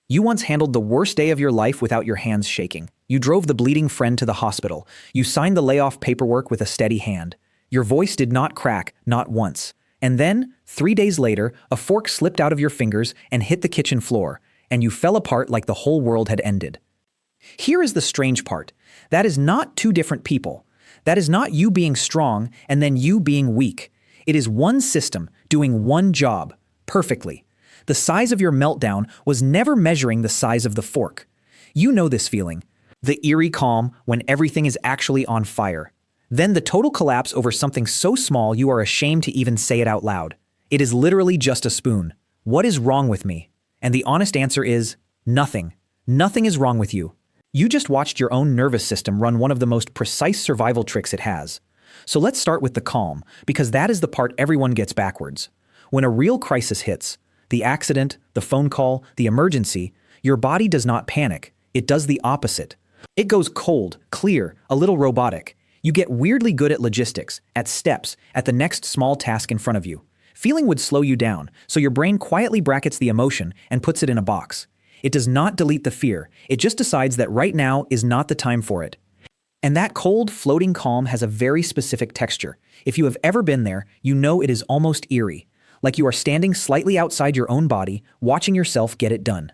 You once handled the worst day of your life without your hands shaking. You drove the bleeding friend to the hospital. You signed the layoff paperwork with a steady hand. Your voice did not crack, not once. And then, 3 days later, a fork slipped out of your fingers and hit the kitchen floor, and you fell apart like the whole world had ended. Here is the strange part. That is not two different people. That is not you being strong and then you being weak. It is one system doing one job, perfectly. The size of your meltdown was never measuring the size of the fork. You know this feeling. The eerie calm when everything is actually on fire. Then the total collapse over something so small you are ashamed to even say it out loud. It is literally just a spoon. What is wrong with me? And the honest answer is nothing. Nothing is wrong with you. You just watched your own nervous system run one of the most precise survival tricks it has. So let's start with the calm, because that is the part everyone gets backwards. When a real crisis hits, the accident, the phone call, the emergency, your body does not panic. It does the opposite. It goes cold, clear, a little robotic. You get weirdly good at logistics, at steps, at the next small task in front of you. Feeling would slow you down, so your brain quietly brackets the emotion and puts it in a box. It does not delete the fear. It just decides that right now is not the time for it. And that cold, floating calm has a very specific texture. If you have ever been there, you know it is almost eerie, like you are standing slightly outside your own body, watching yourself get it done.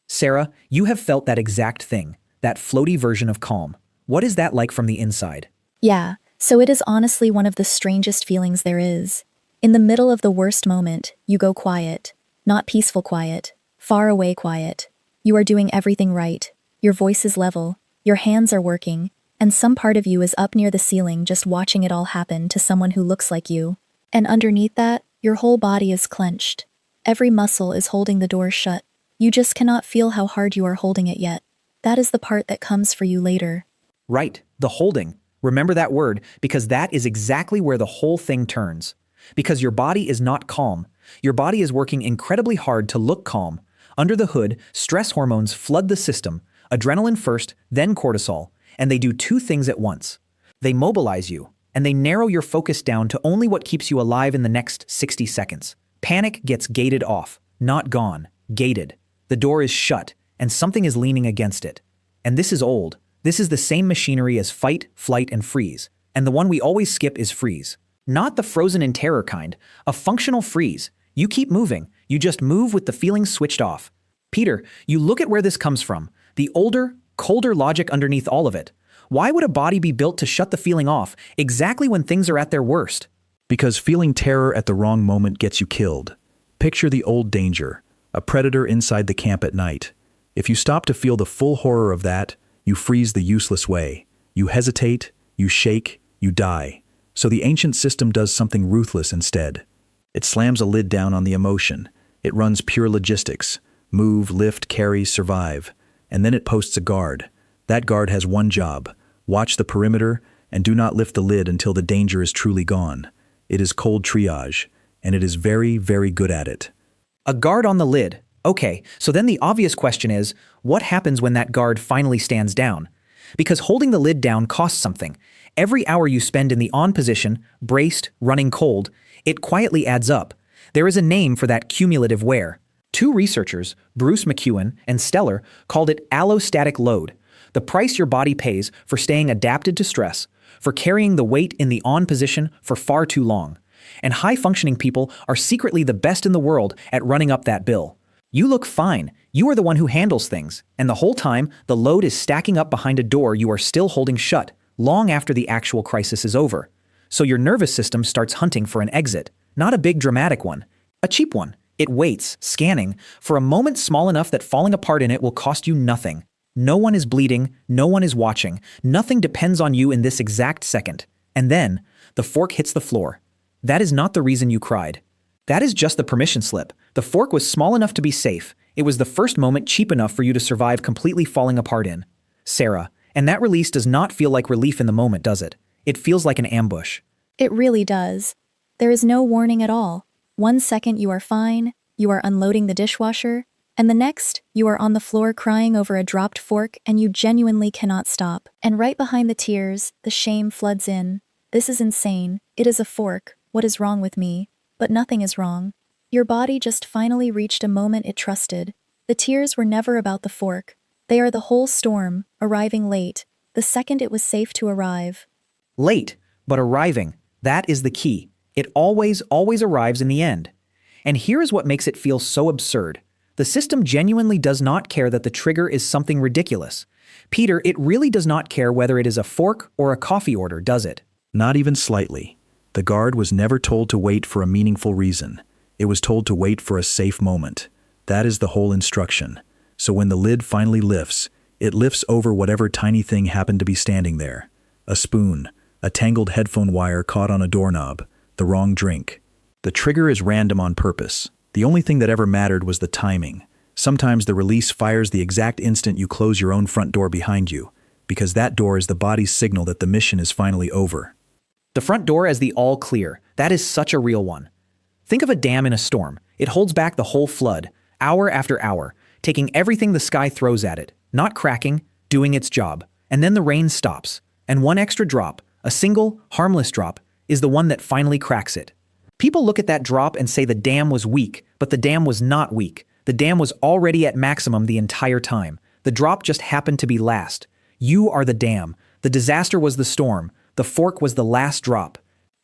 Sarah, you have felt that exact thing, that floaty version of calm. What is that like from the inside? Yeah, so it is honestly one of the strangest feelings there is. In the middle of the worst moment, you go quiet. Not peaceful quiet, far away quiet. You are doing everything right. Your voice is level, your hands are working, and some part of you is up near the ceiling just watching it all happen to someone who looks like you. And underneath that, your whole body is clenched. Every muscle is holding the door shut. You just cannot feel how hard you are holding it yet. That is the part that comes for you later. Right, the holding. Remember that word, because that is exactly where the whole thing turns. Because your body is not calm. Your body is working incredibly hard to look calm. Under the hood, stress hormones flood the system, adrenaline first, then cortisol, and they do two things at once. They mobilize you, and they narrow your focus down to only what keeps you alive in the next 60 seconds. Panic gets gated off, not gone, gated. The door is shut, and something is leaning against it. And this is old. This is the same machinery as fight, flight, and freeze. And the one we always skip is freeze. Not the frozen in terror kind, a functional freeze. You keep moving, you just move with the feelings switched off. Peter, you look at where this comes from. The older, colder logic underneath all of it. Why would a body be built to shut the feeling off exactly when things are at their worst? Because feeling terror at the wrong moment gets you killed. Picture the old danger, a predator inside the camp at night. If you stop to feel the full horror of that, you freeze the useless way. You hesitate, you shake, you die. So the ancient system does something ruthless instead. It slams a lid down on the emotion. It runs pure logistics. Move, lift, carry, survive. And then it posts a guard. That guard has one job. Watch the perimeter and do not lift the lid until the danger is truly gone. It is cold triage, and it is very, very good at it. A guard on the lid. Okay, so then the obvious question is, what happens when that guard finally stands down? Because holding the lid down costs something. Every hour you spend in the on position, braced, running cold, it quietly adds up. There is a name for that cumulative wear. Two researchers, Bruce McEwen and Stellar, called it allostatic load, the price your body pays for staying adapted to stress, for carrying the weight in the on position for far too long. And high-functioning people are secretly the best in the world at running up that bill. You look fine. You are the one who handles things. And the whole time, the load is stacking up behind a door you are still holding shut, long after the actual crisis is over. So your nervous system starts hunting for an exit. Not a big dramatic one. A cheap one. It waits, scanning, for a moment small enough that falling apart in it will cost you nothing. No one is bleeding, no one is watching, nothing depends on you in this exact second. And then, the fork hits the floor. That is not the reason you cried. That is just the permission slip. The fork was small enough to be safe. It was the first moment cheap enough for you to survive completely falling apart in. Sarah, and that release does not feel like relief in the moment, does it? It feels like an ambush. It really does. There is no warning at all. 1 second you are fine, you are unloading the dishwasher, and the next, you are on the floor crying over a dropped fork and you genuinely cannot stop. And right behind the tears, the shame floods in. This is insane. It is a fork. What is wrong with me? But nothing is wrong. Your body just finally reached a moment it trusted. The tears were never about the fork. They are the whole storm, arriving late, the second it was safe to arrive. Late, but arriving. That is the key. It always arrives in the end. And here is what makes it feel so absurd. The system genuinely does not care that the trigger is something ridiculous. Peter, it really does not care whether it is a fork or a coffee order, does it? Not even slightly. The guard was never told to wait for a meaningful reason. It was told to wait for a safe moment. That is the whole instruction. So when the lid finally lifts, it lifts over whatever tiny thing happened to be standing there. A spoon, a tangled headphone wire caught on a doorknob, the wrong drink. The trigger is random on purpose. The only thing that ever mattered was the timing. Sometimes the release fires the exact instant you close your own front door behind you, because that door is the body's signal that the mission is finally over. The front door as the all clear. That is such a real one. Think of a dam in a storm. It holds back the whole flood, hour after hour, taking everything the sky throws at it, not cracking, doing its job. And then the rain stops, and one extra drop, a single, harmless drop, is the one that finally cracks it. People look at that drop and say the dam was weak, but the dam was not weak. The dam was already at maximum the entire time. The drop just happened to be last. You are the dam. The disaster was the storm. The fork was the last drop.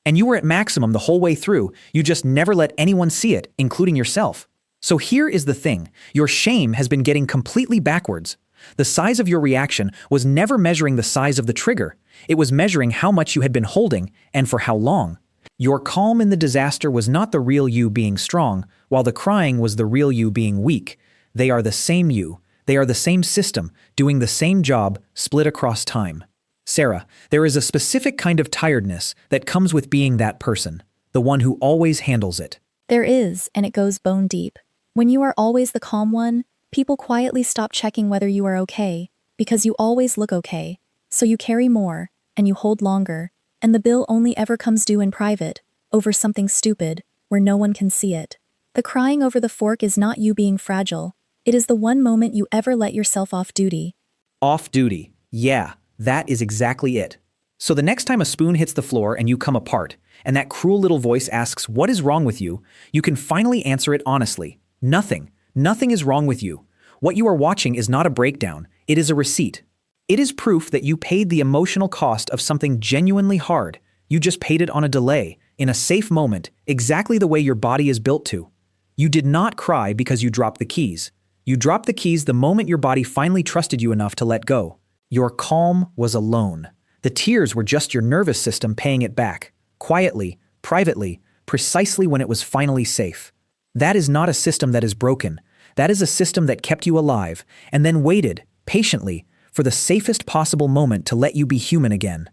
And you were at maximum the whole way through. You just never let anyone see it, including yourself. So here is the thing. Your shame has been getting completely backwards. The size of your reaction was never measuring the size of the trigger. It was measuring how much you had been holding and for how long. Your calm in the disaster was not the real you being strong, while the crying was the real you being weak. They are the same you. They are the same system, doing the same job, split across time. Sarah, there is a specific kind of tiredness that comes with being that person, the one who always handles it. There is, and it goes bone deep. When you are always the calm one, people quietly stop checking whether you are okay, because you always look okay. So you carry more, and you hold longer, and the bill only ever comes due in private, over something stupid, where no one can see it. The crying over the fork is not you being fragile. It is the one moment you ever let yourself off duty. Off duty. Yeah, that is exactly it. So the next time a spoon hits the floor and you come apart, and that cruel little voice asks, "What is wrong with you?" you can finally answer it honestly. Nothing. Nothing is wrong with you. What you are watching is not a breakdown. It is a receipt. It is proof that you paid the emotional cost of something genuinely hard. You just paid it on a delay, in a safe moment, exactly the way your body is built to. You did not cry because you dropped the keys. You dropped the keys the moment your body finally trusted you enough to let go. Your calm was alone. The tears were just your nervous system paying it back, quietly, privately, precisely when it was finally safe. That is not a system that is broken. That is a system that kept you alive, and then waited, patiently, for the safest possible moment to let you be human again.